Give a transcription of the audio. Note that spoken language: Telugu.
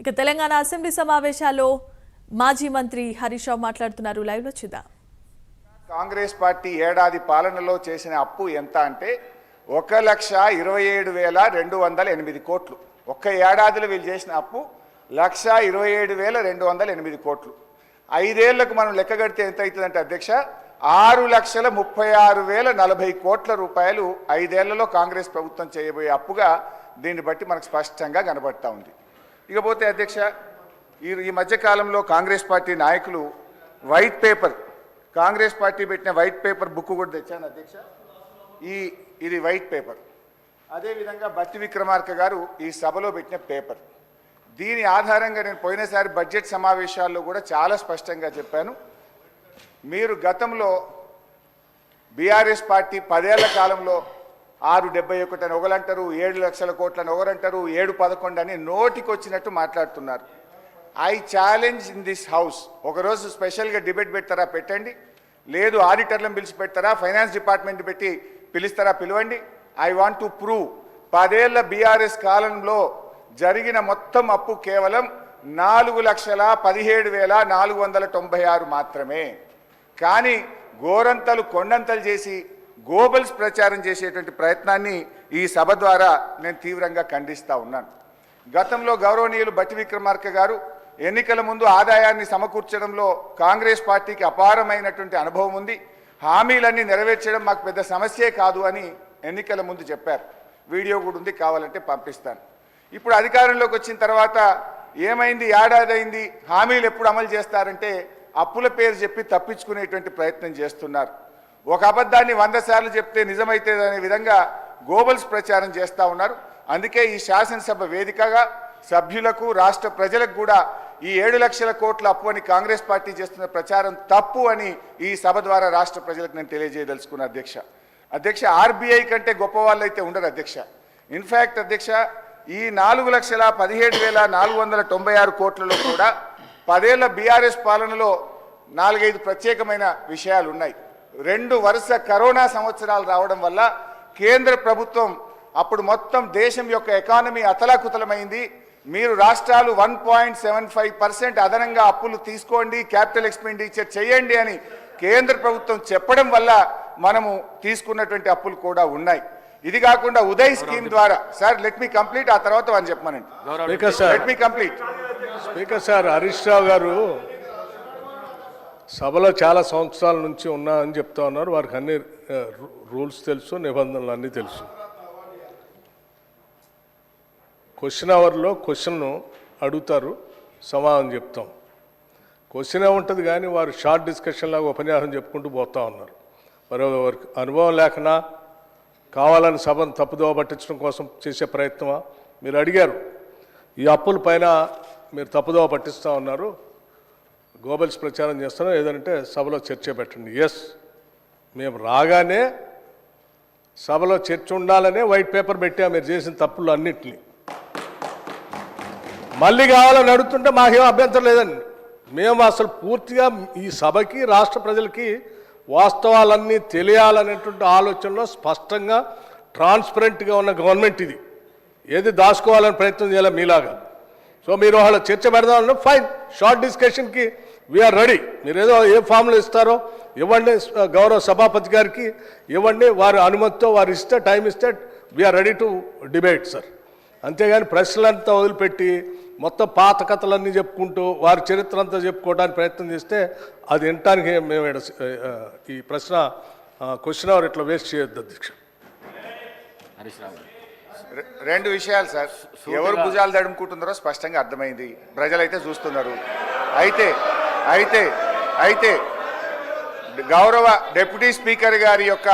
ఇక తెలంగాణ అసెంబ్లీ సమావేశాల్లో మాజీ మంత్రి హరీష్ రావు మాట్లాడుతున్నారు. లైవ్ లో చూద్దాం. కాంగ్రెస్ పార్టీ ఏడాది పాలనలో చేసిన అప్పు ఎంత అంటే 1,27,208 కోట్లు. ఒక్క ఏడాదిలో వీళ్ళు చేసిన అప్పు 1,27,208 కోట్లు. 5 ఏళ్లకు మనం లెక్క కడితే ఎంత అవుతుందంటే అధ్యక్ష 6,36,040 కోట్ల రూపాయలు 5 ఏళ్లలో కాంగ్రెస్ ప్రభుత్వం చేయబోయే అప్పుగా దీన్ని బట్టి మనకు స్పష్టంగా కనబడతా ఉంది. ఇకపోతే అధ్యక్ష ఈ మధ్యకాలంలో కాంగ్రెస్ పార్టీ నాయకులు వైట్ పేపర్, కాంగ్రెస్ పార్టీ పెట్టిన వైట్ పేపర్ బుక్ కూడా తెచ్చాను అధ్యక్ష. ఇది వైట్ పేపర్. అదేవిధంగా బట్టి విక్రమార్క గారు ఈ సభలో పెట్టిన పేపర్. దీని ఆధారంగా నేను పోయినసారి బడ్జెట్ సమావేశాల్లో కూడా చాలా స్పష్టంగా చెప్పాను. మీరు గతంలో బీఆర్ఎస్ పార్టీ 10 ఏళ్ల కాలంలో 671 అని ఒకరంటారు, 7 లక్షల కోట్లని ఒకరంటారు, 711 అని నోటికి వచ్చినట్టు మాట్లాడుతున్నారు. I challenge in this house, ఒకరోజు స్పెషల్గా డిబేట్ పెడతారా పెట్టండి, లేదు ఆడిటర్లను పిలిచి పెడతారా, ఫైనాన్స్ డిపార్ట్మెంట్ పెట్టి పిలుస్తారా పిలవండి. ఐ వాంట్ టు ప్రూవ్ 10 ఏళ్ల బీఆర్ఎస్ కాలంలో జరిగిన మొత్తం అప్పు కేవలం 4,17,496 మాత్రమే. కానీ గోరంతలు కొండంతలు చేసి గోబల్స్ ప్రచారం చేసేటువంటి ప్రయత్నాన్ని ఈ సభ ద్వారా నేను తీవ్రంగా ఖండిస్తూ ఉన్నాను. గతంలో గౌరవనీయులు బట్టి విక్రమార్క గారు ఎన్నికల ముందు ఆదాయాన్ని సమకూర్చడంలో కాంగ్రెస్ పార్టీకి అపారమైనటువంటి అనుభవం ఉంది, హామీలన్నీ నెరవేర్చడం మాకు పెద్ద సమస్యే కాదు అని ఎన్నికల ముందు చెప్పారు. వీడియో కూడా ఉంది, కావాలంటే పంపిస్తాను. ఇప్పుడు అధికారంలోకి వచ్చిన తర్వాత ఏమైంది, ఏడాది అయింది, హామీలు ఎప్పుడు అమలు చేస్తారంటే అప్పుల పేరు చెప్పి తప్పించుకునేటువంటి ప్రయత్నం చేస్తున్నారు. ఒక అబద్ధాన్ని 100 సార్లు చెప్తే నిజమైతే అనే విధంగా గోబల్స్ ప్రచారం చేస్తూ ఉన్నారు. అందుకే ఈ శాసనసభ వేదికగా సభ్యులకు రాష్ట్ర ప్రజలకు కూడా ఈ 7 లక్షల కోట్ల అప్పు అని కాంగ్రెస్ పార్టీ చేస్తున్న ప్రచారం తప్పు అని ఈ సభ ద్వారా రాష్ట్ర ప్రజలకు నేను తెలియజేయదలుచుకున్న అధ్యక్ష ఆర్బీఐ కంటే గొప్ప వాళ్ళు అయితే ఉండరు అధ్యక్ష. ఇన్ఫ్యాక్ట్ అధ్యక్ష ఈ 4,17,496 కోట్లలో కూడా 10 ఏళ్ల బీఆర్ఎస్ పాలనలో 4-5 ప్రత్యేకమైన విషయాలు ఉన్నాయి. 2 వరుస కరోనా సంవత్సరాలు రావడం వల్ల కేంద్ర ప్రభుత్వం అప్పుడు మొత్తం దేశం యొక్క ఎకానమీ అతలాకుతలమైంది. మీరు రాష్ట్రాలు 1.75% అదనంగా అప్పులు తీసుకోండి, క్యాపిటల్ ఎక్స్పెండిచర్ చేయండి అని కేంద్ర ప్రభుత్వం చెప్పడం వల్ల మనము తీసుకున్నటువంటి అప్పులు కూడా ఉన్నాయి. ఇది కాకుండా ఉదయ్ స్కీమ్ ద్వారా సార్ లెట్ మీ కంప్లీట్, ఆ తర్వాత అని చెప్పమనండి. Let me complete. Speaker sir, Harish Rao గారు సభలో చాలా సంవత్సరాల నుంచి ఉన్నా అని చెప్తా ఉన్నారు. వారికి అన్ని రూల్స్ తెలుసు, నిబంధనలు అన్నీ తెలుసు. క్వశ్చన్ అవర్లో క్వశ్చన్ను అడుగుతారు, సమాధానం చెప్తాం. క్వశ్చన్ ఉంటుంది కానీ వారు షార్ట్ డిస్కషన్ లాగా ఉపన్యాసం చెప్పుకుంటూ పోతా ఉన్నారు. మరి వారికి అనుభవం లేకనా, కావాలని సభను తప్పుదోవ పట్టించడం కోసం చేసే ప్రయత్నమా? మీరు అడిగారు, ఈ అప్పుల పైన మీరు తప్పుదోవ పట్టిస్తూ ఉన్నారు, గోబల్స్ ప్రచారం చేస్తున్నాం, ఏదంటే సభలో చర్చ పెట్టండి. ఎస్, మేము రాగానే సభలో చర్చ ఉండాలనే వైట్ పేపర్ పెట్టాము మీరు చేసిన తప్పులు అన్నింటినీ. మళ్ళీ కావాలని అడుగుతుంటే మాకేం అభ్యంతరం లేదండి. మేము అసలు పూర్తిగా ఈ సభకి రాష్ట్ర ప్రజలకి వాస్తవాలన్నీ తెలియాలనేటువంటి ఆలోచనలో స్పష్టంగా ట్రాన్స్పరెంట్గా ఉన్న గవర్నమెంట్ ఇది. ఏది దాచుకోవాలని ప్రయత్నం చేయాలి మీలాగా. సో మీరు వాళ్ళ చర్చ పెడదామన్నా ఫైన్, షార్ట్ డిస్కషన్కి వీఆర్ రెడీ. మీరు ఏదో ఏ ఫామ్లో ఇస్తారో ఇవ్వండి, గౌరవ సభాపతి గారికి ఇవ్వండి, వారి అనుమతితో వారు ఇస్తే టైం ఇస్తే we are ready to debate sir. అంతేగాని ప్రశ్నలంతా వదిలిపెట్టి మొత్తం పాత కథలన్నీ చెప్పుకుంటూ వారి చరిత్ర అంతా చెప్పుకోవడానికి ప్రయత్నం చేస్తే అది వినటానికి మేము ఈ ప్రశ్న క్వశ్చన్ అవర్ ఇట్లా వేస్ట్ చేయొద్దు అధ్యక్ష. 2 విషయాలు సార్, ఎవరు భుజాలు తడుముకుంటున్నారో స్పష్టంగా అర్థమైంది, ప్రజలైతే చూస్తున్నారు. అయితే గౌరవ డిప్యూటీ స్పీకర్ గారి యొక్క